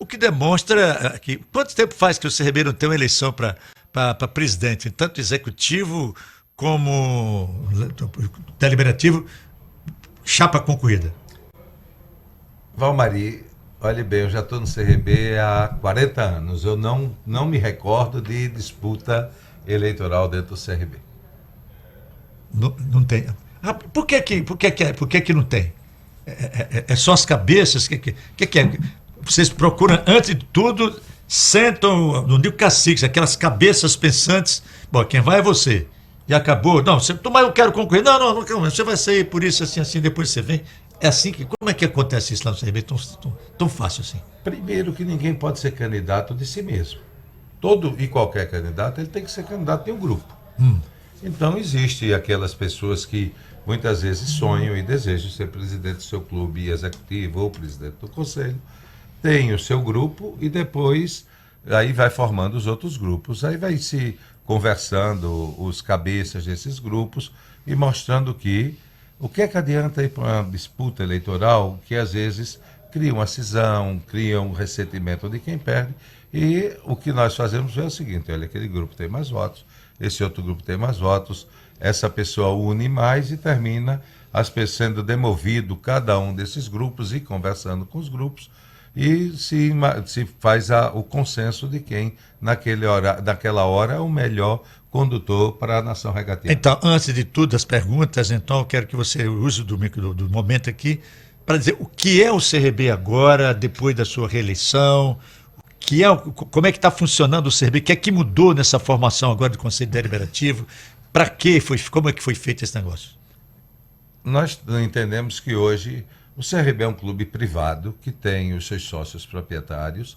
O que demonstra que... Quanto tempo faz que o CRB não tem uma eleição para presidente, tanto executivo como deliberativo, chapa concorrida? Valmari, olhe bem, eu já estou no CRB há 40 anos. Eu não me recordo de disputa eleitoral dentro do CRB. Não tem. Por que que não tem? É só as cabeças? Que é? Vocês procuram, antes de tudo, sentam, não digo caciques, aquelas cabeças pensantes. Bom, quem vai é você. E acabou. Não, mas eu quero concorrer. Não, você vai sair por isso, assim, depois você vem. É assim que. Como é que acontece isso lá no CRB? Tão fácil assim. Primeiro que ninguém pode ser candidato de si mesmo. Todo e qualquer candidato, ele tem que ser candidato de um grupo. Então, existe aquelas pessoas que muitas vezes sonham e desejam ser presidente do seu clube executivo ou presidente do conselho, tem o seu grupo e depois aí vai formando os outros grupos. Aí vai se conversando os cabeças desses grupos e mostrando que o que é que adianta ir para uma disputa eleitoral que às vezes cria uma cisão, cria um ressentimento de quem perde. E o que nós fazemos é o seguinte: olha, aquele grupo tem mais votos, esse outro grupo tem mais votos, essa pessoa une mais e termina as pessoas sendo demovido cada um desses grupos e conversando com os grupos e se faz o consenso de quem naquela hora é o melhor condutor para a nação regateira. Então, antes de tudo, as perguntas, então eu quero que você use do momento aqui para dizer o que é o CRB agora, depois da sua reeleição, como é que está funcionando o CRB, o que é que mudou nessa formação agora do Conselho Deliberativo, para que foi, como é que foi feito esse negócio? Nós entendemos que hoje o CRB é um clube privado que tem os seus sócios proprietários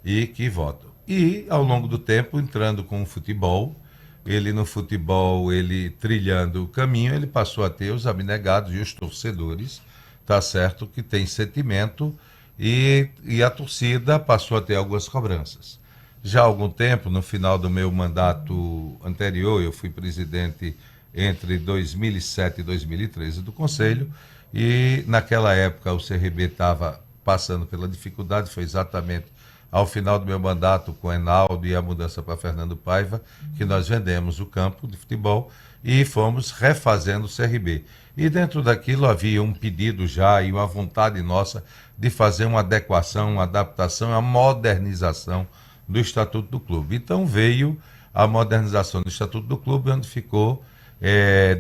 e que votam. E, ao longo do tempo, entrando com o futebol, no futebol, ele trilhando o caminho, ele passou a ter os abnegados e os torcedores, tá certo, que tem sentimento e a torcida passou a ter algumas cobranças. Já há algum tempo, no final do meu mandato anterior, eu fui presidente entre 2007 e 2013 do Conselho, e naquela época o CRB estava passando pela dificuldade, foi exatamente ao final do meu mandato com o Enaldo e a mudança para Fernando Paiva, que nós vendemos o campo de futebol e fomos refazendo o CRB. E dentro daquilo havia um pedido já e uma vontade nossa de fazer uma adequação, uma adaptação, uma modernização do Estatuto do Clube. Então veio a modernização do Estatuto do Clube, onde ficou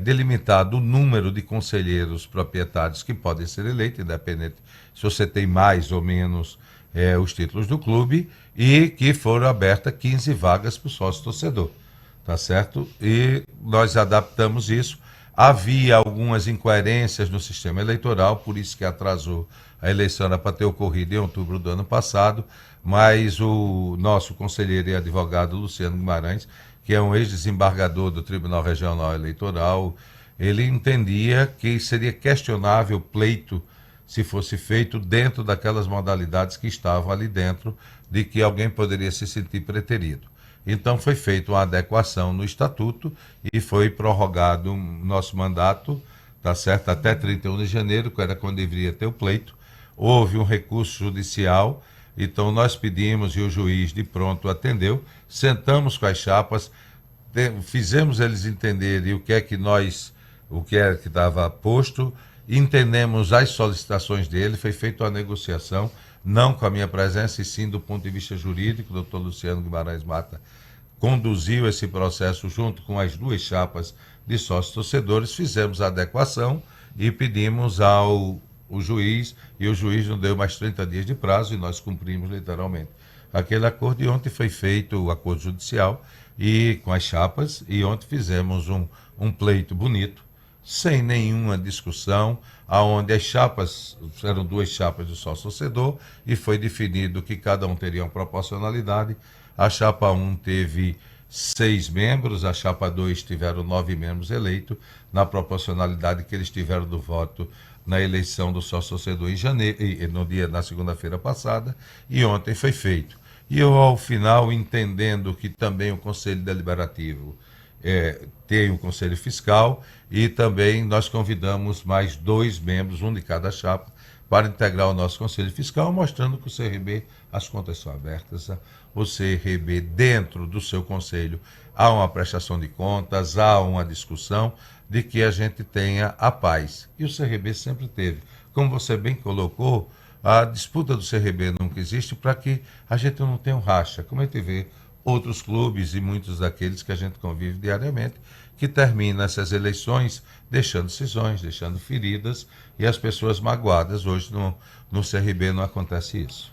delimitado o número de conselheiros proprietários que podem ser eleitos, independente se você tem mais ou menos os títulos do clube, e que foram abertas 15 vagas para o sócio-torcedor, tá certo? E nós adaptamos isso. Havia algumas incoerências no sistema eleitoral, por isso que atrasou. A eleição era para ter ocorrido em outubro do ano passado, mas o nosso conselheiro e advogado Luciano Guimarães, que é um ex-desembargador do Tribunal Regional Eleitoral, ele entendia que seria questionável o pleito se fosse feito dentro daquelas modalidades que estavam ali dentro, de que alguém poderia se sentir preterido. Então foi feita uma adequação no estatuto e foi prorrogado nosso mandato, tá certo, até 31 de janeiro, que era quando deveria ter o pleito. Houve um recurso judicial, então nós pedimos e o juiz de pronto atendeu, sentamos com as chapas, fizemos eles entenderem o que é que estava posto, entendemos as solicitações dele, foi feita uma negociação, não com a minha presença, e sim do ponto de vista jurídico. O doutor Luciano Guimarães Mata conduziu esse processo junto com as duas chapas de sócios torcedores, fizemos a adequação e pedimos ao juiz, e o juiz nos deu mais 30 dias de prazo e nós cumprimos literalmente aquele acordo. E ontem foi feito o acordo judicial e com as chapas, e ontem fizemos um pleito bonito, sem nenhuma discussão, aonde as chapas, eram duas chapas do sócio-torcedor, e foi definido que cada um teria uma proporcionalidade. A chapa 1 teve 6 membros, a chapa 2 tiveram 9 membros eleitos, na proporcionalidade que eles tiveram do voto na eleição do sócio-torcedor em janeiro, na segunda-feira passada, e ontem foi feito. E eu, ao final, entendendo que também o Conselho Deliberativo tem o Conselho Fiscal, e também nós convidamos mais 2 membros, um de cada chapa, para integrar o nosso Conselho Fiscal, mostrando que o CRB, as contas são abertas, o CRB, dentro do seu conselho, há uma prestação de contas, há uma discussão de que a gente tenha a paz. E o CRB sempre teve. Como você bem colocou, a disputa do CRB nunca existe para que a gente não tenha um racha, como a gente vê outros clubes e muitos daqueles que a gente convive diariamente, que terminam essas eleições deixando cisões, deixando feridas e as pessoas magoadas. Hoje no CRB não acontece isso.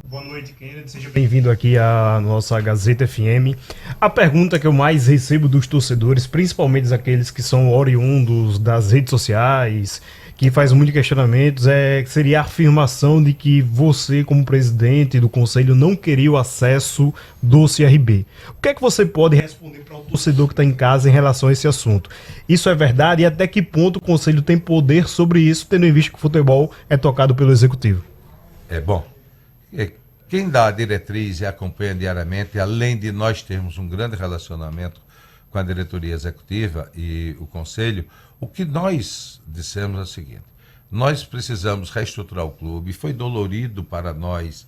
Boa noite, Kennedy. Seja bem-vindo aqui à nossa Gazeta FM. A pergunta que eu mais recebo dos torcedores, principalmente aqueles que são oriundos das redes sociais, que faz muitos questionamentos, seria a afirmação de que você, como presidente do conselho, não queria o acesso do CRB. O que é que você pode responder para o torcedor que está em casa em relação a esse assunto? Isso é verdade e até que ponto o conselho tem poder sobre isso, tendo em vista que o futebol é tocado pelo executivo? Bom, quem dá a diretriz e acompanha diariamente, além de nós termos um grande relacionamento com a diretoria executiva e o conselho, o que nós dissemos é o seguinte: nós precisamos reestruturar o clube. Foi dolorido para nós,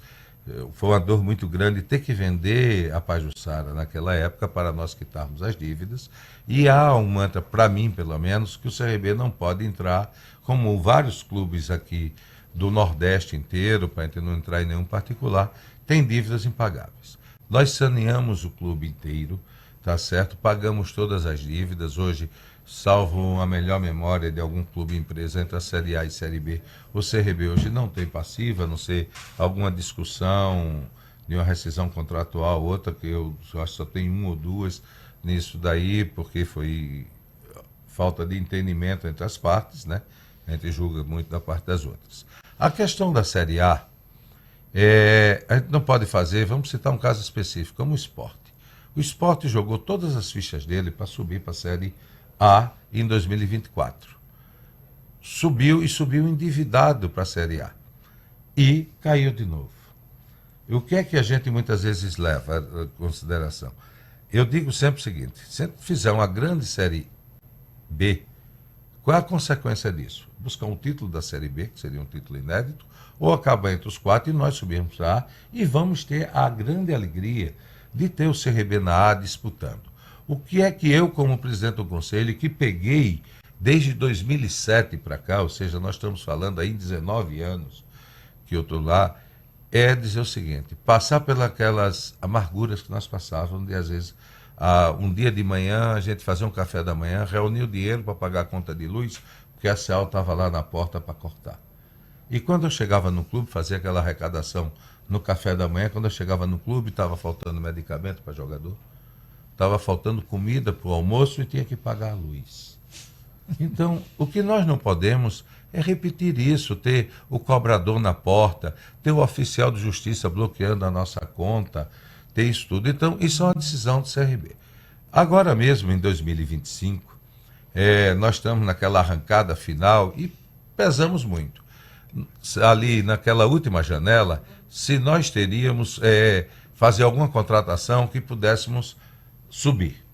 foi uma dor muito grande ter que vender a Pajuçara naquela época para nós quitarmos as dívidas. E há um mantra, para mim pelo menos, que o CRB não pode entrar, como vários clubes aqui do Nordeste inteiro, para a gente não entrar em nenhum particular, tem dívidas impagáveis. Nós saneamos o clube inteiro, tá certo? Pagamos todas as dívidas. Hoje, salvo a melhor memória de algum clube empresa entre a Série A e Série B, o CRB hoje não tem passiva, a não ser alguma discussão de uma rescisão contratual, outra que eu acho que só tem uma ou duas nisso daí, porque foi falta de entendimento entre as partes, né? A gente julga muito da parte das outras. A questão da Série A, a gente não pode fazer, vamos citar um caso específico, como o Sport. O Sport jogou todas as fichas dele para subir para a Série A em 2024. Subiu endividado para a Série A. E caiu de novo. E o que é que a gente muitas vezes leva em consideração? Eu digo sempre o seguinte: se fizer uma grande Série B, qual é a consequência disso? Buscar um título da Série B, que seria um título inédito, ou acabar entre os 4 e nós subirmos para A, e vamos ter a grande alegria de ter o CRB na A disputando. O que é que eu, como presidente do conselho, que peguei desde 2007 para cá, ou seja, nós estamos falando aí 19 anos que eu estou lá, é dizer o seguinte: passar pelas amarguras que nós passávamos, de às vezes um dia de manhã a gente fazer um café da manhã, reunir o dinheiro para pagar a conta de luz, porque a CEAL estava lá na porta para cortar. E quando eu chegava no clube, fazia aquela arrecadação no café da manhã, quando eu chegava no clube, estava faltando medicamento para jogador, estava faltando comida para o almoço e tinha que pagar a luz. Então, o que nós não podemos é repetir isso, ter o cobrador na porta, ter o oficial de justiça bloqueando a nossa conta, ter isso tudo. Então, isso é uma decisão do CRB. Agora mesmo, em 2025, nós estamos naquela arrancada final e pesamos muito. Ali naquela última janela, se nós teríamos fazer alguma contratação que pudéssemos subir.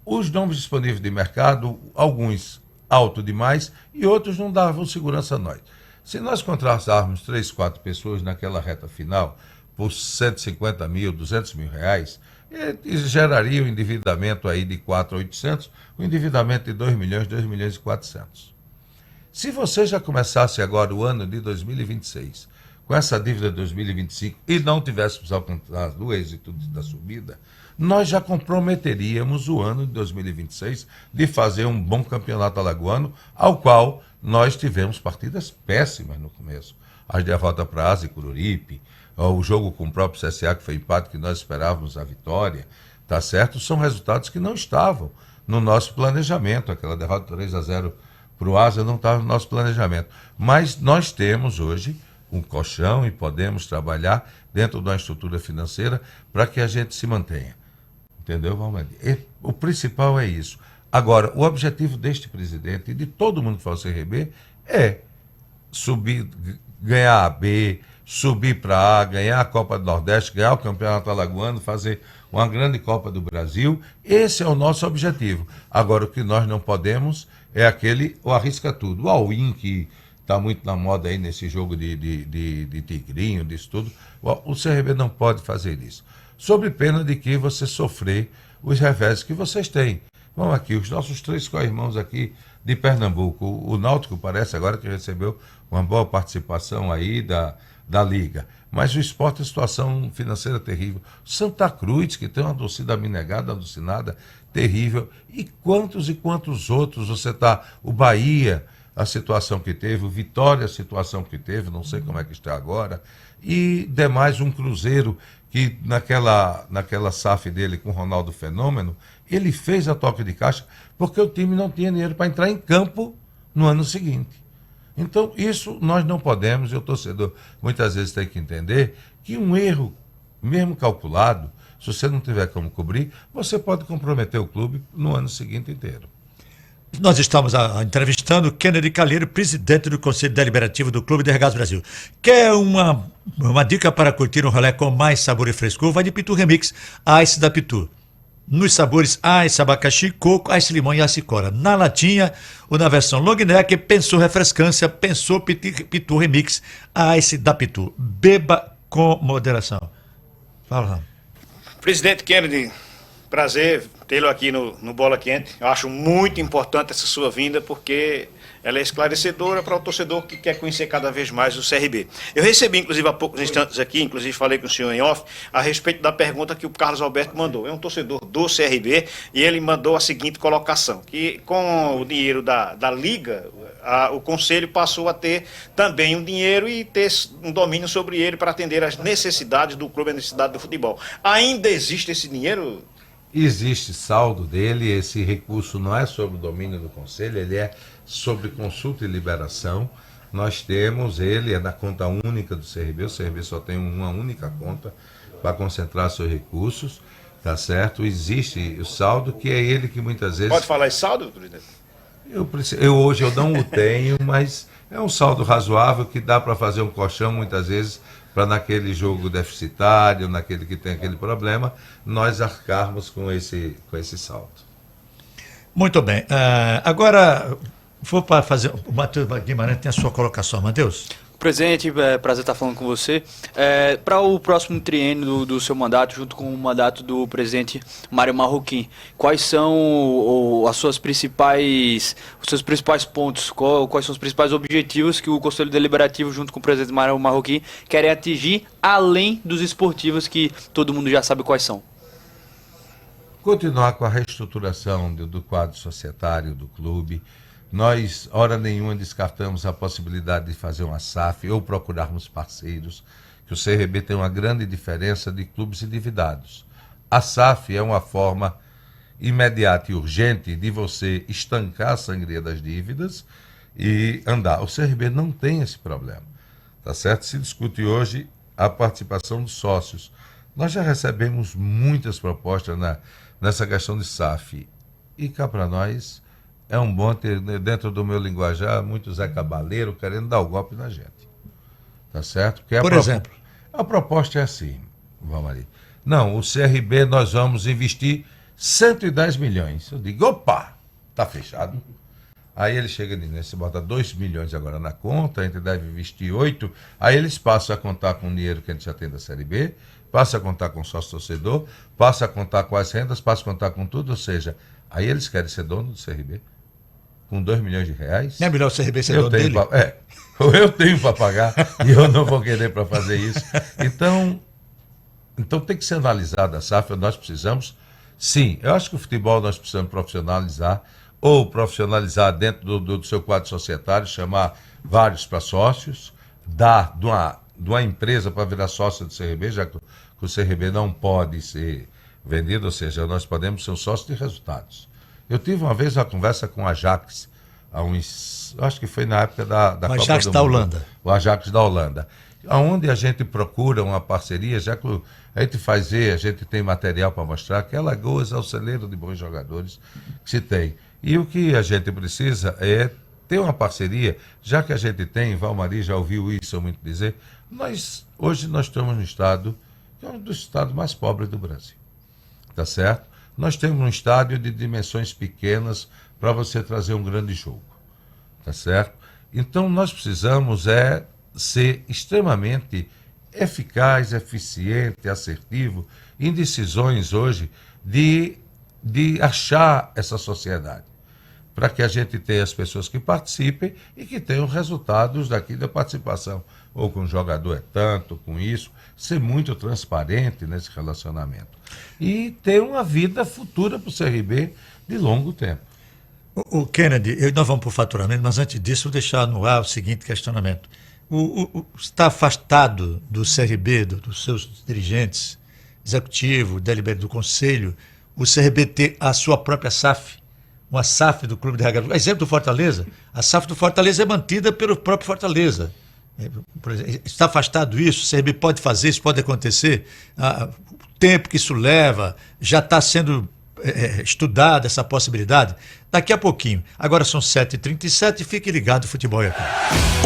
Os nomes disponíveis de mercado, alguns alto demais e outros não davam segurança a nós. Se nós contratarmos 3, 4 pessoas naquela reta final por 150 mil, 200 mil reais, geraria um endividamento aí de 4 a 800, um endividamento de 2 milhões, 2 milhões e 400. Se você já começasse agora o ano de 2026 com essa dívida de 2025 e não tivéssemos alcançado o êxito da subida, nós já comprometeríamos o ano de 2026 de fazer um bom campeonato alagoano, ao qual nós tivemos partidas péssimas no começo. As derrotas para Asa e Coruripe, o jogo com o próprio CSA, que foi empate, que nós esperávamos a vitória, tá certo? São resultados que não estavam no nosso planejamento. Aquela derrota 3-0 para o Asa não estava no nosso planejamento. Mas nós temos hoje um colchão e podemos trabalhar dentro de uma estrutura financeira para que a gente se mantenha. Entendeu, Valmir? O principal é isso. Agora, o objetivo deste presidente e de todo mundo que faz o CRB é subir, ganhar a B, subir para A, ganhar a Copa do Nordeste, ganhar o Campeonato Alagoano, fazer uma grande Copa do Brasil. Esse é o nosso objetivo. Agora, o que nós não podemos é o arrisca tudo. O all-in que está muito na moda aí nesse jogo de tigrinho, disso tudo. O CRB não pode fazer isso. Sob pena de que você sofrer os reveses que vocês têm. Vamos aqui, os nossos 3 co-irmãos aqui de Pernambuco. O Náutico parece agora que recebeu uma boa participação aí da Liga. Mas o Sport tem situação financeira terrível. Santa Cruz, que tem uma torcida abnegada, alucinada, terrível. E quantos outros você está? O Bahia, a situação que teve, o Vitória, a situação que teve, não sei como é que está agora. E demais um Cruzeiro, que naquela SAF dele com o Ronaldo Fenômeno, ele fez a toque de caixa porque o time não tinha dinheiro para entrar em campo no ano seguinte. Então, isso nós não podemos, e o torcedor muitas vezes tem que entender que um erro, mesmo calculado, se você não tiver como cobrir, você pode comprometer o clube no ano seguinte inteiro. Nós estamos entrevistando Kennedy Calheiro, presidente do Conselho Deliberativo do Clube de Regatas Brasil. Quer uma dica para curtir um rolê com mais sabor e frescor? Vai de Pitu Remix, Ice da Pitu. Nos sabores Ice, abacaxi, coco, Ice limão e Ice cora. Na latinha ou na versão long neck, pensou refrescância, pensou Pitu Remix, Ice da Pitu. Beba com moderação. Fala, Ram. Presidente Kennedy, prazer tê-lo aqui no Bola Quente. Eu acho muito importante essa sua vinda, porque ela é esclarecedora para o torcedor que quer conhecer cada vez mais o CRB. Eu recebi, inclusive, há poucos instantes aqui, inclusive falei com o senhor em off, a respeito da pergunta que o Carlos Alberto mandou. É um torcedor do CRB e ele mandou a seguinte colocação, que com o dinheiro da Liga, o Conselho passou a ter também um dinheiro e ter um domínio sobre ele para atender às necessidades do clube, a necessidade do futebol. Ainda existe esse dinheiro? Existe saldo dele, esse recurso não é sobre o domínio do Conselho, ele é sobre consulta e liberação. Nós temos, ele é da conta única do CRB, o CRB só tem uma única conta para concentrar seus recursos, tá certo? Existe o saldo, que é ele que muitas vezes... Pode falar esse saldo, presidente? Hoje eu não o tenho, mas é um saldo razoável que dá para fazer um colchão muitas vezes para naquele jogo deficitário, naquele que tem aquele problema, nós arcarmos com esse saldo. Muito bem. Agora, vou para fazer... O Matheus Guimarães tem a sua colocação. Matheus? Presidente, prazer estar falando com você. Para o próximo triênio do seu mandato, junto com o mandato do presidente Mário Marroquim, quais são os seus principais pontos, quais são os principais objetivos que o Conselho Deliberativo, junto com o presidente Mário Marroquim, querem atingir, além dos esportivos que todo mundo já sabe quais são? Continuar com a reestruturação do quadro societário do clube. Nós, hora nenhuma, descartamos a possibilidade de fazer uma SAF ou procurarmos parceiros, que o CRB tem uma grande diferença de clubes endividados. A SAF é uma forma imediata e urgente de você estancar a sangria das dívidas e andar. O CRB não tem esse problema, tá certo? Se discute hoje a participação dos sócios. Nós já recebemos muitas propostas nessa questão de SAF e cá para nós... É um bom ter, dentro do meu linguajar, muito Zé Cabaleiro querendo dar o golpe na gente. Tá certo? Por exemplo? A proposta é assim, vamos ali. Não, o CRB nós vamos investir 110 milhões. Eu digo, opa, tá fechado. Aí ele chega nisso, bota 2 milhões agora na conta, a gente deve investir 8. Aí eles passam a contar com o dinheiro que a gente já tem da Série B, passa a contar com o sócio-torcedor, passa a contar com as rendas, passa a contar com tudo, ou seja, aí eles querem ser dono do CRB. Com 2 milhões de reais. Não é melhor o CRB ser dono dele? Eu tenho para pagar e eu não vou querer para fazer isso. Então tem que ser analisada a SAF. Nós precisamos, sim, eu acho que o futebol nós precisamos profissionalizar, ou profissionalizar dentro do seu quadro societário, chamar vários para sócios, dar de uma empresa para virar sócio do CRB, já que o CRB não pode ser vendido, ou seja, nós podemos ser um sócio de resultados. Eu tive uma vez uma conversa com o Ajax, acho que foi na época da Copa Ajax do da Mundo, Holanda. O Ajax da Holanda, onde a gente procura uma parceria, já que a gente a gente tem material para mostrar que Alagoas é o celeiro de bons jogadores que se tem. E o que a gente precisa é ter uma parceria, já que a gente tem, Valmari já ouviu isso eu muito dizer, hoje nós estamos no estado, que é um dos estados mais pobres do Brasil, tá certo? Nós temos um estádio de dimensões pequenas para você trazer um grande jogo, tá certo? Então nós precisamos ser extremamente eficaz, eficiente, assertivo em decisões hoje de achar essa sociedade, para que a gente tenha as pessoas que participem e que tenham resultados daqui da participação. Ou com o jogador é tanto, com isso, ser muito transparente nesse relacionamento. E ter uma vida futura para o CRB de longo tempo. O Kennedy, nós vamos para o faturamento, mas antes disso, vou deixar no ar o seguinte questionamento. Está afastado do CRB, dos seus dirigentes, executivo, do conselho, o CRB ter a sua própria SAF, uma SAF do Clube de Regatas. Exemplo do Fortaleza, a SAF do Fortaleza é mantida pelo próprio Fortaleza. Por exemplo, está afastado isso, o CRB pode fazer, isso pode acontecer, o tempo que isso leva, já está sendo estudada essa possibilidade. Daqui a pouquinho. Agora são 7h37 e fique ligado, futebol é aqui.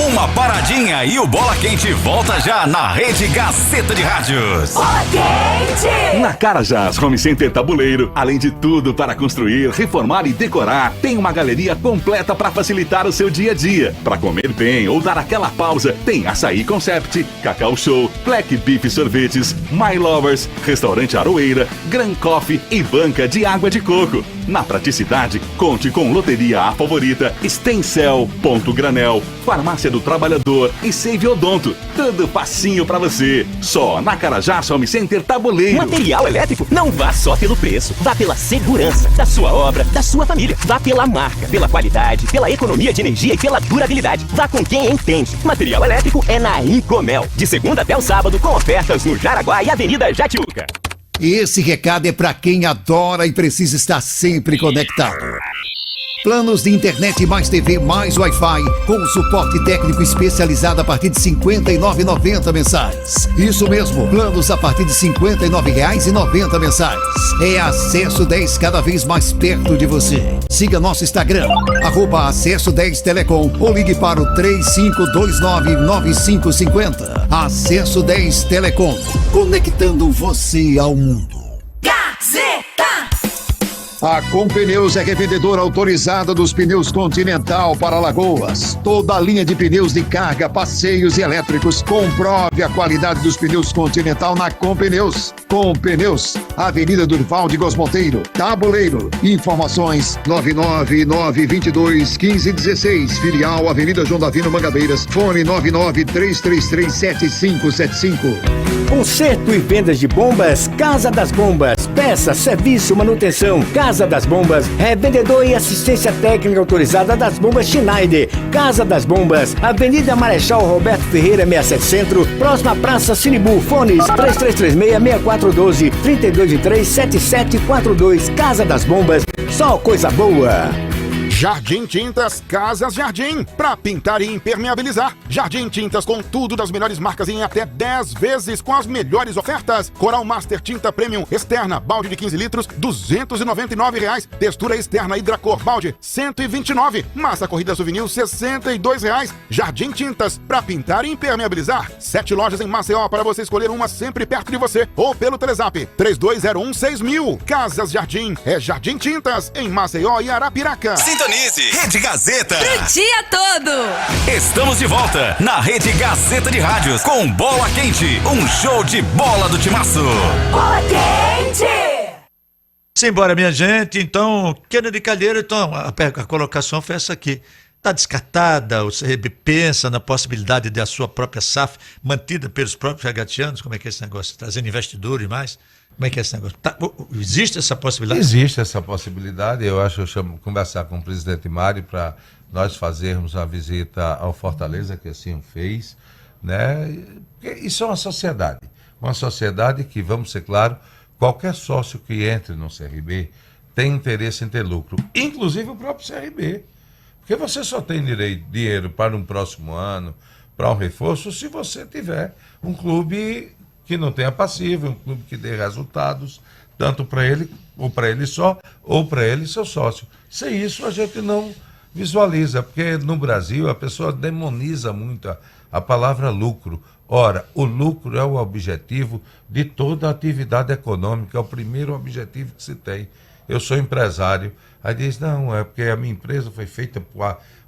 Uma paradinha e o Bola Quente volta já na Rede Gazeta de Rádios. Bola Quente! Na Carajás Home Center Tabuleiro, além de tudo para construir, reformar e decorar, tem uma galeria completa para facilitar o seu dia a dia. Para comer bem ou dar aquela pausa, tem Açaí Concept, Cacau Show, Black Beef Sorvetes, My Lovers, Restaurante Aroeira, Gran Coffee e banca de água de coco. Na praticidade, conte com Loteria A Favorita, Stencel, Ponto Granel, Farmácia do Trabalhador e Save Odonto. Tudo facinho pra você. Só na Carajás Home Center Tabuleiro. Material elétrico? Não vá só pelo preço. Vá pela segurança da sua obra, da sua família. Vá pela marca, pela qualidade, pela economia de energia e pela durabilidade. Vá com quem entende. Material elétrico é na Incomel. De segunda até o sábado, com ofertas no Jaraguá e Avenida Jatiuca. Esse recado é para quem adora e precisa estar sempre conectado. Planos de internet mais TV mais Wi-Fi com suporte técnico especializado a partir de R$ 59,90 mensais. Isso mesmo, planos a partir de R$ 59,90 mensais. É Acesso 10 cada vez mais perto de você. Siga nosso Instagram, @Acesso 10 Telecom ou ligue para o 3529-9550. Acesso 10 Telecom, conectando você ao mundo. Gazeta! A Compneus é revendedora autorizada dos pneus Continental para Alagoas. Toda a linha de pneus de carga, passeios e elétricos. Comprove a qualidade dos pneus Continental na Compneus. Compneus, Avenida Durval de Góes Monteiro, Tabuleiro. Informações 999221516. Filial Avenida João Davino Mangabeiras. Fone 993337575. Conserto e vendas de bombas, Casa das Bombas. Peça, serviço, manutenção. Casa das Bombas, revendedor e assistência técnica autorizada das bombas Schneider. Casa das Bombas, Avenida Marechal Roberto Ferreira, 67 Centro, próxima à Praça Sinibu. Fones 3336-6412, 3223-7742. Casa das Bombas, só coisa boa. Jardim Tintas Casas Jardim, para pintar e impermeabilizar. Jardim Tintas com tudo das melhores marcas em até 10 vezes com as melhores ofertas. Coral Master Tinta Premium externa, balde de 15 litros, R$ 299. Textura externa Hidracor, balde, R$ 129. Massa corrida souvenir, R$ 62. Jardim Tintas, para pintar e impermeabilizar. 7 lojas em Maceió para você escolher uma sempre perto de você ou pelo Telezap 32016000. Casas Jardim, é Jardim Tintas em Maceió e Arapiraca. Sintonize Rede Gazeta. Pro dia todo. Estamos de volta na Rede Gazeta de Rádios com Bola Quente, um show de bola do Timaço. Bola Quente! Simbora, minha gente. Então, Kennedy Calheiro, então, a colocação foi essa aqui. Está descartada, o CRB pensa na possibilidade de a sua própria SAF mantida pelos próprios regatianos? Como é que é esse negócio? Trazendo investidores e mais? Como é que é esse negócio? Existe essa possibilidade? Existe essa possibilidade. Eu acho que eu chamo conversar com o presidente Mário para nós fazermos a visita ao Fortaleza, que assim o fez, né? Porque isso é uma sociedade que, vamos ser claros, qualquer sócio que entre no CRB tem interesse em ter lucro, inclusive o próprio CRB. Porque você só tem dinheiro para um próximo ano, para um reforço, se você tiver um clube que não tenha passivo, um clube que dê resultados, tanto para ele, ou para ele só, ou para ele e seu sócio. Sem isso, a gente não visualiza, porque no Brasil a pessoa demoniza muito a palavra lucro. Ora, o lucro é o objetivo de toda a atividade econômica, é o primeiro objetivo que se tem. Eu sou empresário, aí diz, não, é porque a minha empresa foi feita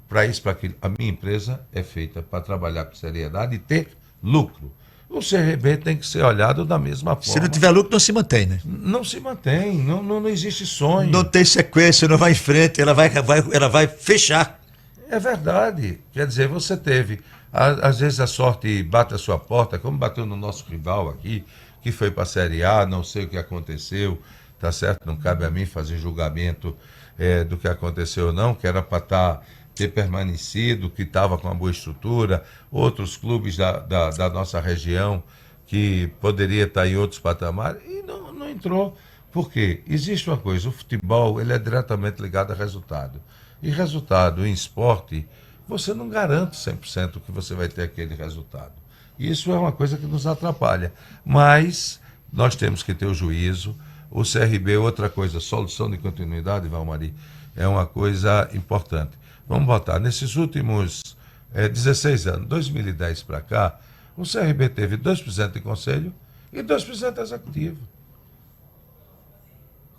para isso, para aquilo. A minha empresa é feita para trabalhar com seriedade e ter lucro. O CRB tem que ser olhado da mesma forma. Se não tiver lucro, não se mantém, né? Não se mantém, não existe sonho. Não tem sequência, não vai em frente, ela vai fechar. É verdade. Quer dizer, você teve, às vezes a sorte bate a sua porta, como bateu no nosso rival aqui, que foi para a Série A, não sei o que aconteceu, tá certo? Não cabe a mim fazer julgamento do que aconteceu ou não, que era para ter permanecido, que estava com uma boa estrutura, outros clubes da nossa região que poderia estar em outros patamares, e não entrou. Por quê? Existe uma coisa, o futebol ele é diretamente ligado a resultado. E resultado em esporte, você não garante 100% que você vai ter aquele resultado. Isso é uma coisa que nos atrapalha. Mas nós temos que ter o juízo. O CRB, outra coisa, solução de continuidade, Valmari, é uma coisa importante. Vamos botar, nesses últimos 16 anos, 2010 para cá, o CRB teve 2% de conselho e 2% executivo.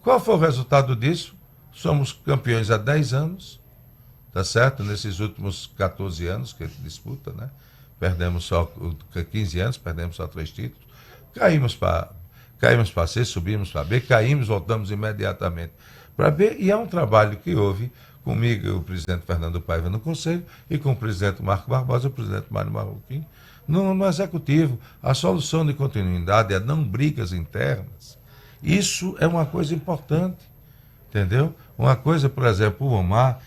Qual foi o resultado disso? Somos campeões há 10 anos, tá certo? Nesses últimos 14 anos que a gente disputa, né? Perdemos só 15 anos, perdemos só 3 títulos. Caímos para C, subimos para B, caímos, voltamos imediatamente para B, e é um trabalho que houve comigo, o presidente Fernando Paiva no Conselho, e com o presidente Marco Barbosa, o presidente Mário Marroquim, no Executivo. A solução de continuidade é não brigas internas. Isso é uma coisa importante, entendeu? Uma coisa, por exemplo, o Omar,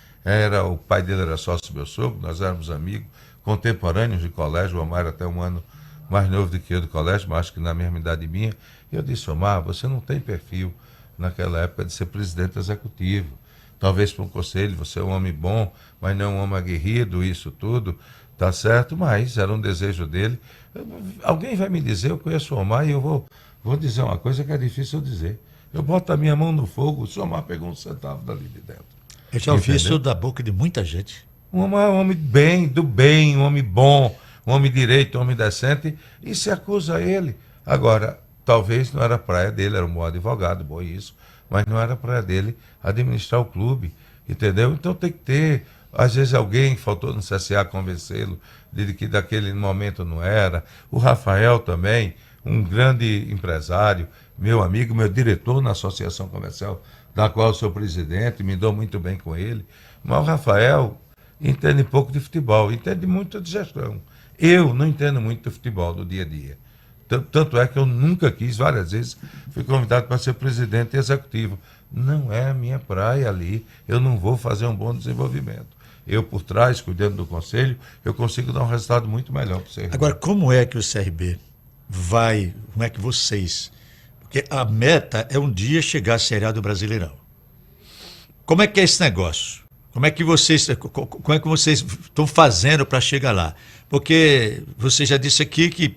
o pai dele era sócio meu sogro, nós éramos amigos, contemporâneos de colégio, o Omar era até um ano mais novo do que eu do colégio, mas acho que na mesma idade minha. Eu disse, Omar, você não tem perfil naquela época de ser presidente executivo. Talvez para um conselho, você é um homem bom, mas não um homem aguerrido, isso tudo, tá certo? Mas era um desejo dele. Alguém vai me dizer, eu conheço o Omar e eu vou dizer uma coisa que é difícil eu dizer. Eu boto a minha mão no fogo, o Omar pegou um centavo dali de dentro. Eu já ouvi isso da boca de muita gente. Um homem do bem, um homem bom, um homem direito, um homem decente, e se acusa ele. Agora, talvez não era praia dele, era um bom advogado, bom isso, mas não era praia dele administrar o clube, entendeu? Então tem que ter, às vezes alguém faltou no CSA convencê-lo de que daquele momento não era. O Rafael também, um grande empresário, meu amigo, meu diretor na Associação Comercial, da qual eu sou presidente, me dou muito bem com ele, mas o Rafael entende pouco de futebol, entende muito de gestão. Eu não entendo muito de futebol do dia a dia. Tanto é que eu nunca quis, várias vezes, fui convidado para ser presidente executivo. Não é a minha praia ali, eu não vou fazer um bom desenvolvimento. Eu, por trás, cuidando do conselho, eu consigo dar um resultado muito melhor para o CRB. Agora, como é que o CRB como é que vocês... Porque a meta é um dia chegar à Série A do Brasileirão. Como é que é esse negócio? Como é que vocês estão fazendo para chegar lá? Porque você já disse aqui que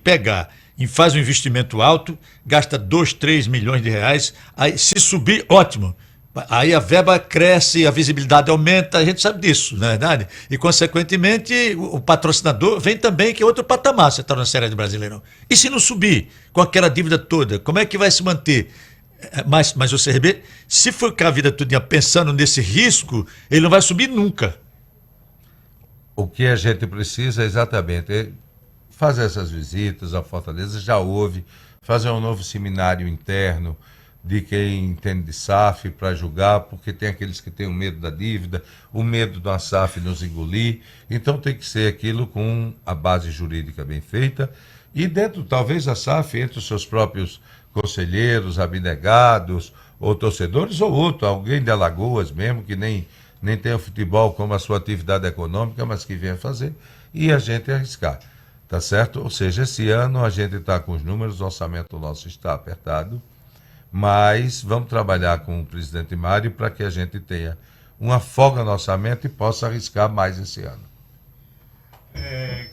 faz um investimento alto, gasta 2, 3 milhões de reais, aí se subir, ótimo. Aí a verba cresce, a visibilidade aumenta, a gente sabe disso, não é verdade? E, consequentemente, o patrocinador vem também, que é outro patamar, você está na Série do Brasileirão. E se não subir com aquela dívida toda, como é que vai se manter? Mas o CRB, se for com a vida toda pensando nesse risco, ele não vai subir nunca. O que a gente precisa exatamente é fazer essas visitas à Fortaleza, já houve, fazer um novo seminário interno de quem entende de SAF para julgar, porque tem aqueles que têm o medo da dívida, o medo da SAF nos engolir. Então tem que ser aquilo com a base jurídica bem feita. E dentro, talvez, a SAF, entre os seus próprios conselheiros, abnegados, ou torcedores, ou outro, alguém de Alagoas mesmo, que nem tem o futebol como a sua atividade econômica, mas que venha fazer, e a gente arriscar. Tá certo? Ou seja, esse ano a gente está com os números, o orçamento nosso está apertado, mas vamos trabalhar com o presidente Mário para que a gente tenha uma folga no orçamento e possa arriscar mais esse ano.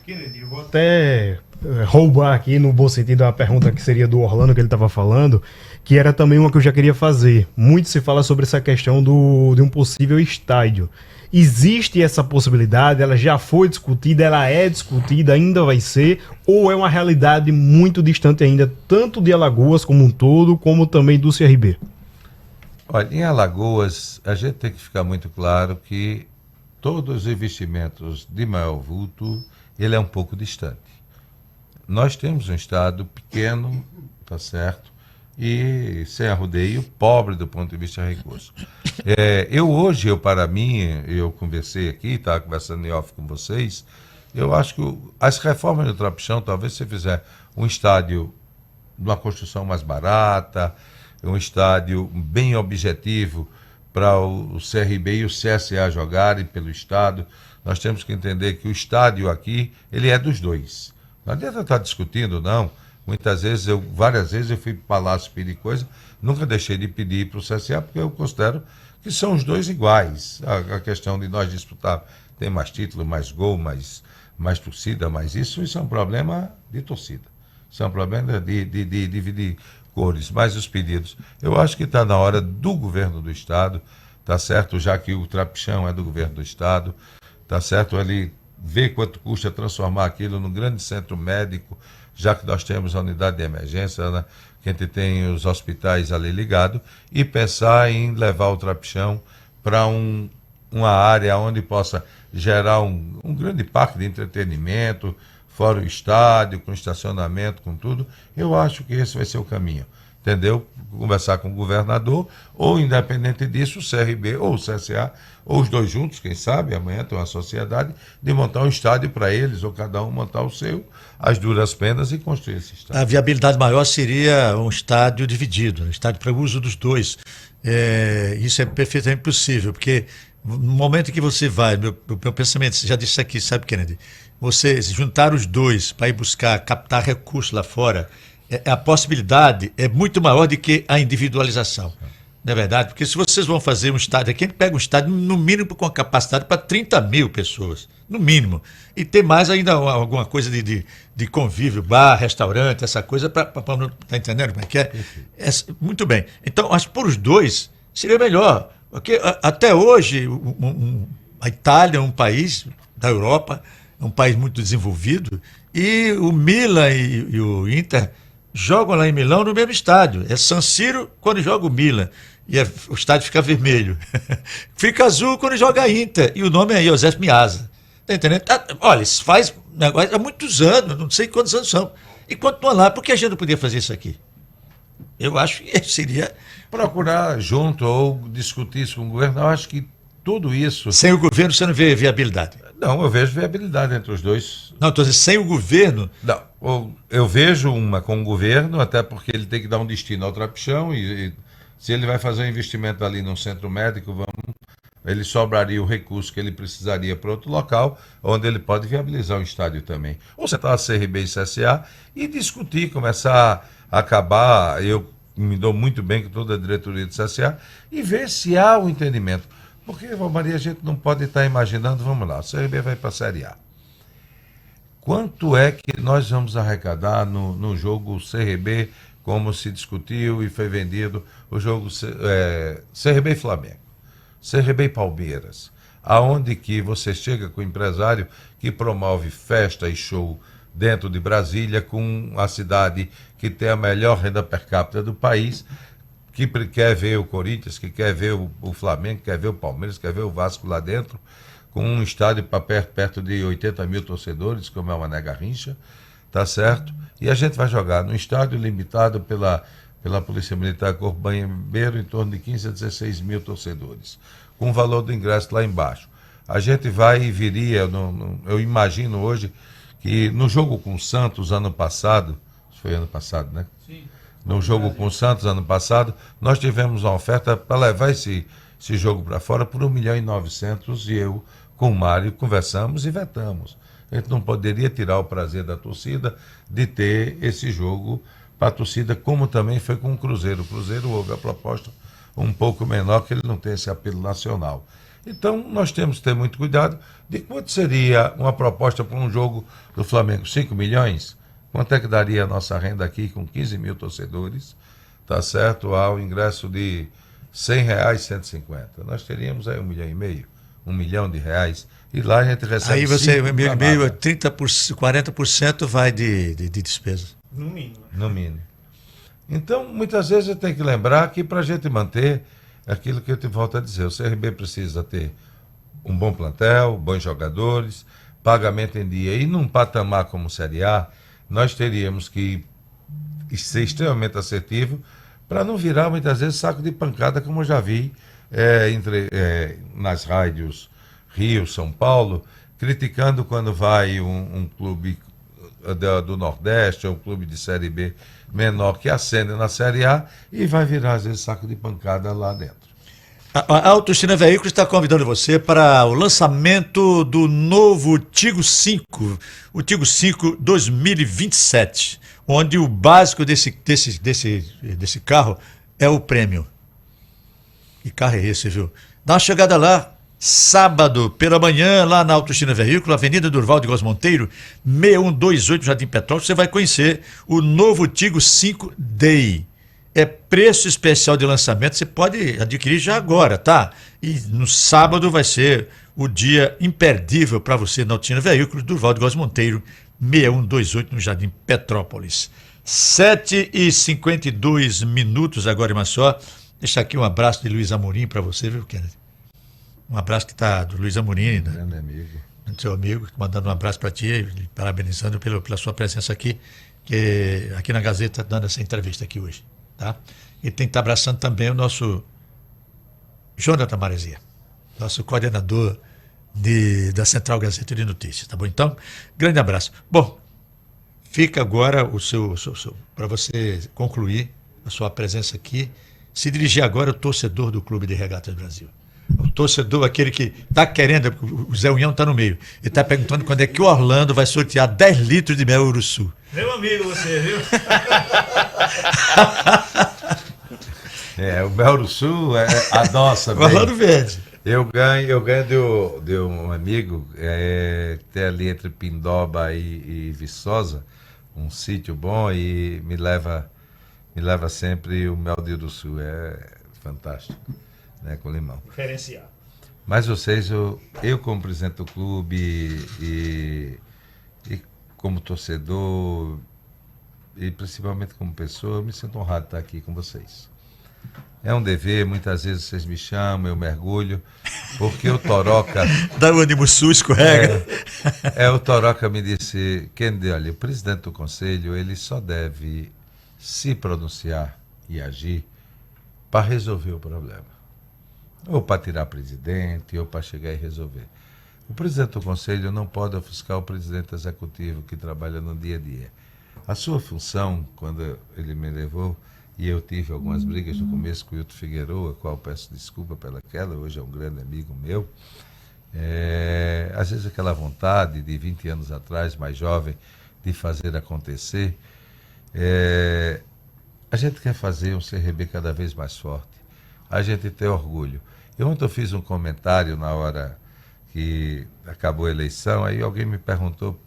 Kennedy, eu vou até roubar aqui, no bom sentido, a pergunta que seria do Orlando, que ele estava falando, que era também uma que eu já queria fazer. Muito se fala sobre essa questão de um possível estádio. Existe essa possibilidade? Ela já foi discutida? Ela é discutida? Ainda vai ser? Ou é uma realidade muito distante ainda, tanto de Alagoas como um todo, como também do CRB? Olha, em Alagoas, a gente tem que ficar muito claro que todos os investimentos de maior vulto, ele é um pouco distante. Nós temos um estado pequeno, tá certo? E sem arrodeio, pobre do ponto de vista de recursos. Para mim, eu conversei aqui, estava conversando em off com vocês, eu acho que as reformas do Trapichão, talvez se fizer um estádio de uma construção mais barata, um estádio bem objetivo para o CRB e o CSA jogarem pelo estado, nós temos que entender que o estádio aqui, ele é dos dois. Não adianta estar discutindo, não. Várias vezes eu fui para o Palácio pedir coisa, nunca deixei de pedir para o CSA, porque eu considero que são os dois iguais. A questão de nós disputar, tem mais título, mais gol, mais torcida, mais isso é um problema de torcida. Isso é um problema de dividir cores, mas os pedidos. Eu acho que está na hora do governo do estado, tá certo? Já que o Trapichão é do governo do estado, tá certo? Ele vê quanto custa transformar aquilo num grande centro médico, já que nós temos a unidade de emergência, né, que a gente tem os hospitais ali ligados, e pensar em levar o Trapichão para uma área onde possa gerar um grande parque de entretenimento, fora o estádio, com estacionamento, com tudo. Eu acho que esse vai ser o caminho, entendeu? Conversar com o governador, ou independente disso, o CRB ou o CSA, ou os dois juntos, quem sabe, amanhã tem uma sociedade, de montar um estádio para eles, ou cada um montar o seu, as duras penas, e construir esse estádio. A viabilidade maior seria um estádio dividido, um estádio para o uso dos dois. Isso é perfeitamente possível, porque no momento em que você vai, meu pensamento, você já disse aqui, sabe, Kennedy, você juntar os dois para ir buscar, captar recursos lá fora, a possibilidade é muito maior do que a individualização. Não é verdade? Porque se vocês vão fazer um estádio aqui, a gente pega um estádio no mínimo com a capacidade para 30 mil pessoas, no mínimo. E ter mais ainda alguma coisa de convívio, bar, restaurante, essa coisa, tá entendendo como é que é? Muito bem. Então, mas por os dois seria melhor. Porque até hoje, a Itália é um país da Europa, é um país muito desenvolvido, e o Milan e o Inter jogam lá em Milão no mesmo estádio. É San Siro quando joga o Milan, e o estádio fica vermelho. Fica azul quando joga a Inter, e o nome é José Meazza. Está entendendo? Olha, isso faz negócio há muitos anos, não sei quantos anos são. E continua lá, por que a gente não podia fazer isso aqui? Eu acho que seria... Procurar junto ou discutir isso com o governo, eu acho que tudo isso... Sem o governo você não vê viabilidade? Não, eu vejo viabilidade entre os dois. Não, estou dizendo, sem o governo... Não, eu vejo uma com o governo, até porque ele tem que dar um destino ao Trapichão, e se ele vai fazer um investimento ali no centro médico, ele sobraria o recurso que ele precisaria para outro local, onde ele pode viabilizar um estádio também. Ou sentar a CRB e CSA e discutir, começar a acabar... Eu me dou muito bem com toda a diretoria do CSA, e ver se há um entendimento. Porque, Maria, a gente não pode estar imaginando, vamos lá, o CRB vai para a Série A. Quanto é que nós vamos arrecadar no jogo CRB, como se discutiu e foi vendido, o jogo CRB e Flamengo, CRB e Palmeiras, aonde que você chega com o empresário que promove festa e show dentro de Brasília, com a cidade que tem a melhor renda per capita do país, que quer ver o Corinthians, que quer ver o Flamengo, quer ver o Palmeiras, quer ver o Vasco lá dentro, com um estádio para perto de 80 mil torcedores, como é o Mané Garrincha, tá certo? E a gente vai jogar num estádio limitado pela Polícia Militar Corpo Banheiro, em torno de 15 a 16 mil torcedores, com o valor do ingresso lá embaixo. A gente vai e viria, eu imagino hoje, que no jogo com o Santos, ano passado, foi ano passado, né? Sim. No jogo com o Santos, ano passado, nós tivemos uma oferta para levar esse jogo para fora por 1.900.000, e eu, com o Mário, conversamos e vetamos. A gente não poderia tirar o prazer da torcida de ter esse jogo para a torcida, como também foi com o Cruzeiro. O Cruzeiro houve a proposta um pouco menor, que ele não tem esse apelo nacional. Então, nós temos que ter muito cuidado de quanto seria uma proposta para um jogo do Flamengo. 5 milhões? Quanto é que daria a nossa renda aqui com 15 mil torcedores? Tá certo? Ao ingresso de R$100, 150. Nós teríamos aí 1,5 milhão, R$1 milhão, e lá a gente recebe... Aí você, 1,5 milhão, 40% vai de despesa. No mínimo. No mínimo. Então, muitas vezes eu tenho que lembrar que para a gente manter aquilo que eu te volto a dizer, o CRB precisa ter um bom plantel, bons jogadores, pagamento em dia. E num patamar como Série A, nós teríamos que ser extremamente assertivo para não virar muitas vezes saco de pancada, como eu já vi nas rádios Rio, São Paulo, criticando quando vai um clube do Nordeste, ou um clube de Série B menor que ascende na Série A e vai virar às vezes saco de pancada lá dentro. A Autochina Veículos está convidando você para o lançamento do novo Tigo 5, o Tigo 5 2027, onde o básico desse carro é o prêmio. Que carro é esse, viu? Dá uma chegada lá, sábado pela manhã, lá na Autochina Veículos, Avenida Durval de Góes Monteiro, 6128, Jardim Petrópolis, você vai conhecer o novo Tigo 5 Day. É preço especial de lançamento, você pode adquirir já agora, tá? E no sábado vai ser o dia imperdível para você na Autochina Veículos, Durval de Góes Monteiro, 6128, no Jardim Petrópolis. 7h52 agora em Maceió. Deixa aqui um abraço de Luiz Amorim para você, viu, Kennedy? Um abraço que tá do Luiz Amorim, né? Grande amigo. Seu amigo, mandando um abraço para ti, parabenizando pela sua presença aqui, que aqui na Gazeta, dando essa entrevista aqui hoje. Tá? E tem que estar abraçando também o nosso Jonathan Maresia, nosso coordenador da Central Gazeta de Notícias, tá bom? Então, grande abraço. Bom, fica agora para você concluir a sua presença aqui, se dirigir agora ao torcedor do Clube de Regatas Brasil. O torcedor, aquele que está querendo, o Zé União está no meio, ele está perguntando quando é que o Orlando vai sortear 10 litros de mel Uruçu. Meu amigo, você, viu? O Mel Uruçu adoça bem. Orlando Verde. Eu ganho de um amigo, que tem ali entre Pindoba e Viçosa, um sítio bom, e me leva sempre o mel de Uruçu. É fantástico, né, com limão. Diferenciado. Mas vocês, eu como presidente do clube e como torcedor e principalmente como pessoa, eu me sinto honrado de estar aqui com vocês. É um dever, muitas vezes vocês me chamam, eu mergulho, porque o Toroca... Dá o ânimo sul, escorrega. O Toroca me disse, Kennedy, olha, o presidente do conselho, ele só deve se pronunciar e agir para resolver o problema. Ou para tirar presidente, ou para chegar e resolver. O presidente do conselho não pode ofuscar o presidente executivo que trabalha no dia a dia. A sua função, quando ele me levou, e eu tive algumas brigas no começo com o Hilton Figueiredo, a qual peço desculpa pelaquela, hoje é um grande amigo meu, às vezes aquela vontade de 20 anos atrás, mais jovem, de fazer acontecer, a gente quer fazer um CRB cada vez mais forte, a gente tem orgulho. Ontem eu fiz um comentário na hora que acabou a eleição, aí alguém me perguntou,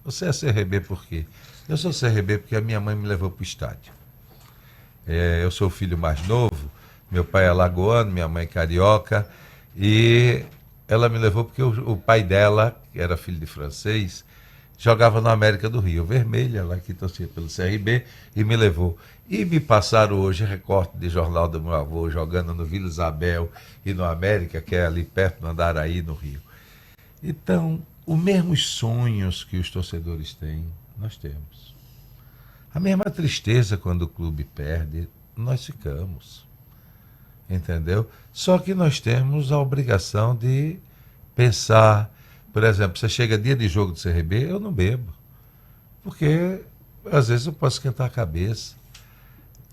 você é CRB por quê? Eu sou CRB porque a minha mãe me levou para o estádio. Eu sou o filho mais novo, meu pai é alagoano, minha mãe carioca, e ela me levou porque o pai dela, que era filho de francês, jogava no América do Rio Vermelho, lá que torcia pelo CRB, e me levou. E me passaram hoje recorte de jornal do meu avô, jogando no Vila Isabel e no América, que é ali perto do Andaraí, no Rio. Então, os mesmos sonhos que os torcedores têm, nós temos. A mesma tristeza quando o clube perde, nós ficamos. Entendeu? Só que nós temos a obrigação de pensar. Por exemplo, você chega dia de jogo do CRB, eu não bebo. Porque às vezes eu posso esquentar a cabeça.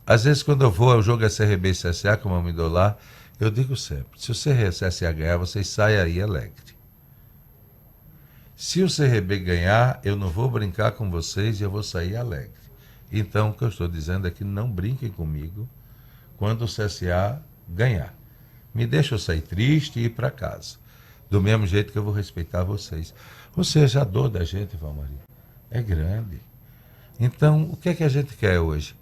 Às vezes quando eu vou ao jogo CRB e CSA, como eu me dou lá, eu digo sempre, se o CSA ganhar, vocês saem aí alegre. Se o CRB ganhar, eu não vou brincar com vocês e eu vou sair alegre. Então, o que eu estou dizendo é que não brinquem comigo quando o CSA ganhar. Me deixa eu sair triste e ir para casa. Do mesmo jeito que eu vou respeitar vocês. Ou seja, a dor da gente, Valmaria, é grande. Então, o que é que a gente quer hoje?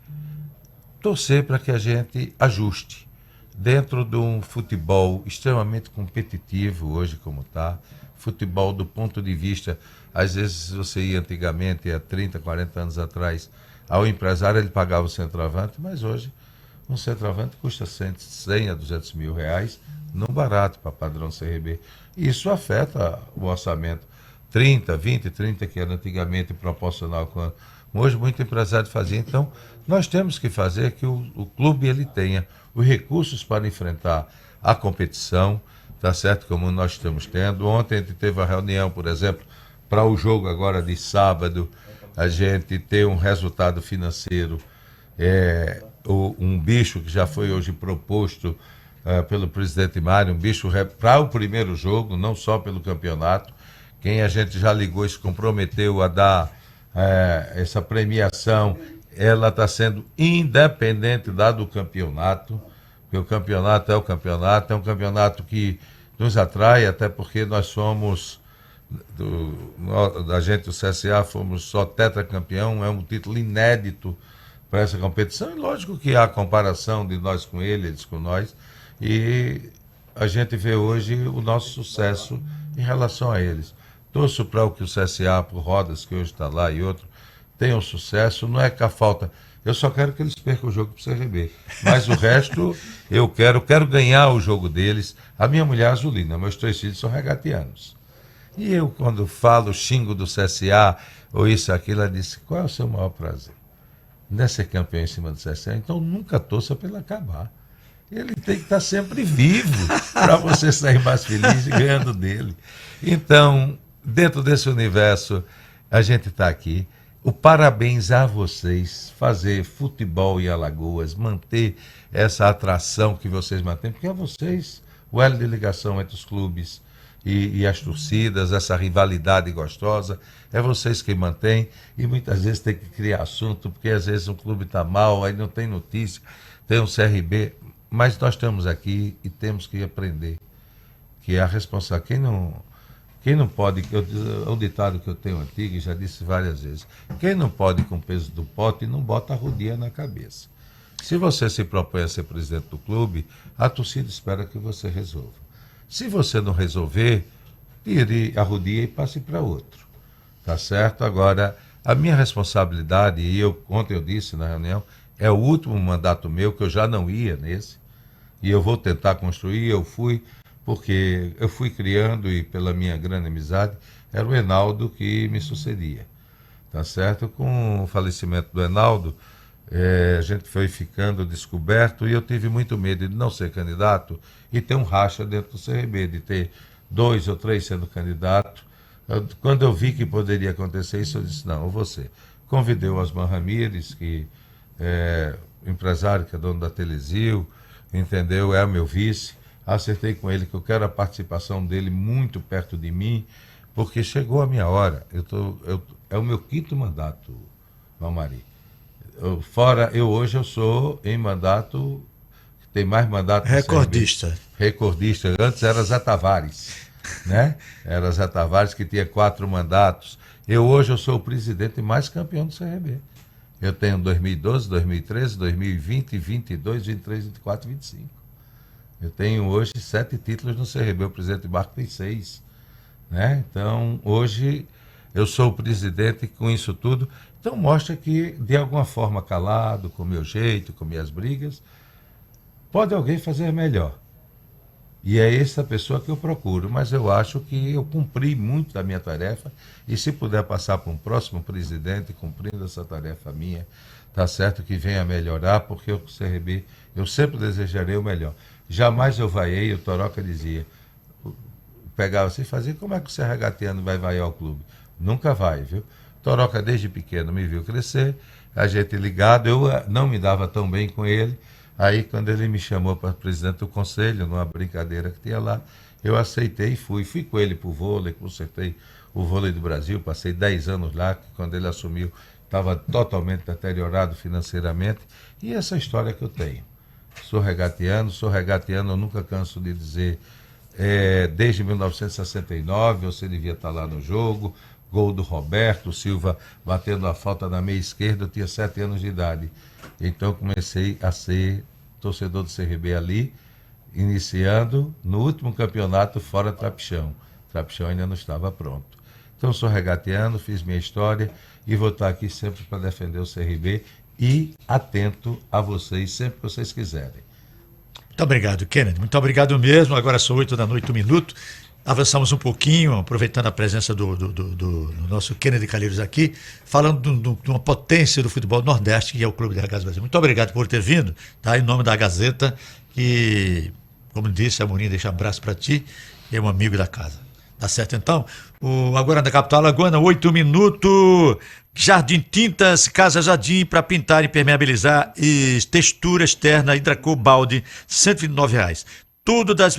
Torcer para que a gente ajuste. Dentro de um futebol extremamente competitivo, hoje como está, futebol do ponto de vista, às vezes você ia antigamente, há 30, 40 anos atrás, ao empresário ele pagava o centroavante, mas hoje Um centroavante custa 100 a 200 mil reais, não barato para padrão CRB. Isso afeta o orçamento. 30, 20, 30, que era antigamente proporcional com hoje muito empresário fazia. Então, nós temos que fazer que o clube ele tenha os recursos para enfrentar a competição, tá certo? Como nós estamos tendo. Ontem a gente teve uma reunião, por exemplo, para o jogo agora de sábado, a gente ter um resultado financeiro, um bicho que já foi hoje proposto pelo presidente Mário, um bicho para o primeiro jogo, não só pelo campeonato. Quem a gente já ligou e se comprometeu a dar essa premiação, ela está sendo independente do campeonato, porque o campeonato é o campeonato, é um campeonato que nos atrai, até porque nós somos, da gente do CSA, fomos só tetracampeão, é um título inédito para essa competição, e lógico que há comparação de nós com eles com nós, e a gente vê hoje o nosso sucesso em relação a eles. Torço para o que o CSA, por Rodas, que hoje está lá, e outro, tenham sucesso. Não é que a falta... Eu só quero que eles percam o jogo para o CRB. Mas o resto, eu quero ganhar o jogo deles. A minha mulher é azulina, meus 3 filhos são regatianos. E eu, quando falo, xingo do CSA, ou isso, aquilo, ela disse, qual é o seu maior prazer? Não é ser campeão em cima do CSA? Então nunca torça para ele acabar. Ele tem que estar sempre vivo para você sair mais feliz e ganhando dele. Então... Dentro desse universo, a gente está aqui. O parabéns a vocês, fazer futebol em Alagoas, manter essa atração que vocês mantêm, porque é vocês, o elo de ligação entre os clubes e as torcidas, essa rivalidade gostosa, é vocês que mantêm, e muitas vezes tem que criar assunto, porque às vezes um clube está mal, aí não tem notícia, tem um CRB, mas nós estamos aqui e temos que aprender, que é a responsabilidade. Quem não pode, é um ditado que eu tenho antigo e já disse várias vezes, quem não pode com o peso do pote não bota a rodinha na cabeça. Se você se propõe a ser presidente do clube, a torcida espera que você resolva. Se você não resolver, tire a rodinha e passe para outro. Tá certo? Agora, a minha responsabilidade, e ontem eu disse na reunião, é o último mandato meu, que eu já não ia nesse, e eu vou tentar construir, porque eu fui criando, e pela minha grande amizade, era o Enaldo que me sucedia, tá certo? Com o falecimento do Enaldo, a gente foi ficando descoberto, e eu tive muito medo de não ser candidato e ter um racha dentro do CRB, de ter 2 ou 3 sendo candidato. Quando eu vi que poderia acontecer isso, eu disse, não, eu vou ser. Convidei o Osmar Ramírez, que é empresário, que é dono da Telezil, entendeu? É o meu vice. Acertei com ele que eu quero a participação dele muito perto de mim, porque chegou a minha hora. É o meu 5º mandato, Valmari. Hoje eu sou em mandato, tem mais mandato. Recordista. Recordista. Antes era Zé Tavares, né? Era Zé Tavares, que tinha 4 mandatos. Hoje eu sou o presidente mais campeão do CRB. Eu tenho 2012, 2013, 2020, 22, 23, 24, 25. Eu tenho hoje 7 títulos no CRB, o presidente Marco tem 6. Né? Então, hoje eu sou o presidente com isso tudo. Então, mostra que, de alguma forma, calado, com o meu jeito, com minhas brigas, pode alguém fazer melhor. E é essa pessoa que eu procuro. Mas eu acho que eu cumpri muito da minha tarefa, e se puder passar para um próximo presidente cumprindo essa tarefa minha, tá certo que venha melhorar, porque o CRB, eu sempre desejarei o melhor. Jamais eu vaiei, o Toroca dizia, pegava assim e fazia, como é que o Serragatiano vai vaiar o clube? Nunca vai, viu? Toroca desde pequeno me viu crescer, a gente ligado, eu não me dava tão bem com ele, aí quando ele me chamou para presidente do conselho, numa brincadeira que tinha lá, eu aceitei e fui com ele para o vôlei, consertei o vôlei do Brasil, passei 10 anos lá, que quando ele assumiu estava totalmente deteriorado financeiramente, e essa história que eu tenho. Sou regatiano, eu nunca canso de dizer, desde 1969, você devia estar lá no jogo, gol do Roberto Silva, batendo a falta na meia esquerda, eu tinha 7 anos de idade. Então comecei a ser torcedor do CRB ali, iniciando no último campeonato fora Trapichão. Trapichão ainda não estava pronto. Então sou regatiano, fiz minha história e vou estar aqui sempre para defender o CRB, e atento a vocês sempre que vocês quiserem. Muito obrigado, Kennedy. Muito obrigado mesmo. Agora são 8h, 1 minuto. Avançamos um pouquinho, aproveitando a presença do nosso Kennedy Calheiros aqui, falando de uma potência do futebol do Nordeste, que é o Clube de Regatas Brasil. Muito obrigado por ter vindo, tá? Em nome da Gazeta, que, como disse, a Amorim deixa um abraço para ti, e é um amigo da casa. Tá certo, então? Agora na capital alagoana, 8 minutos. Jardim Tintas, Casa Jardim, para pintar, impermeabilizar e textura externa, Hidracor Balde, R$129. Tudo das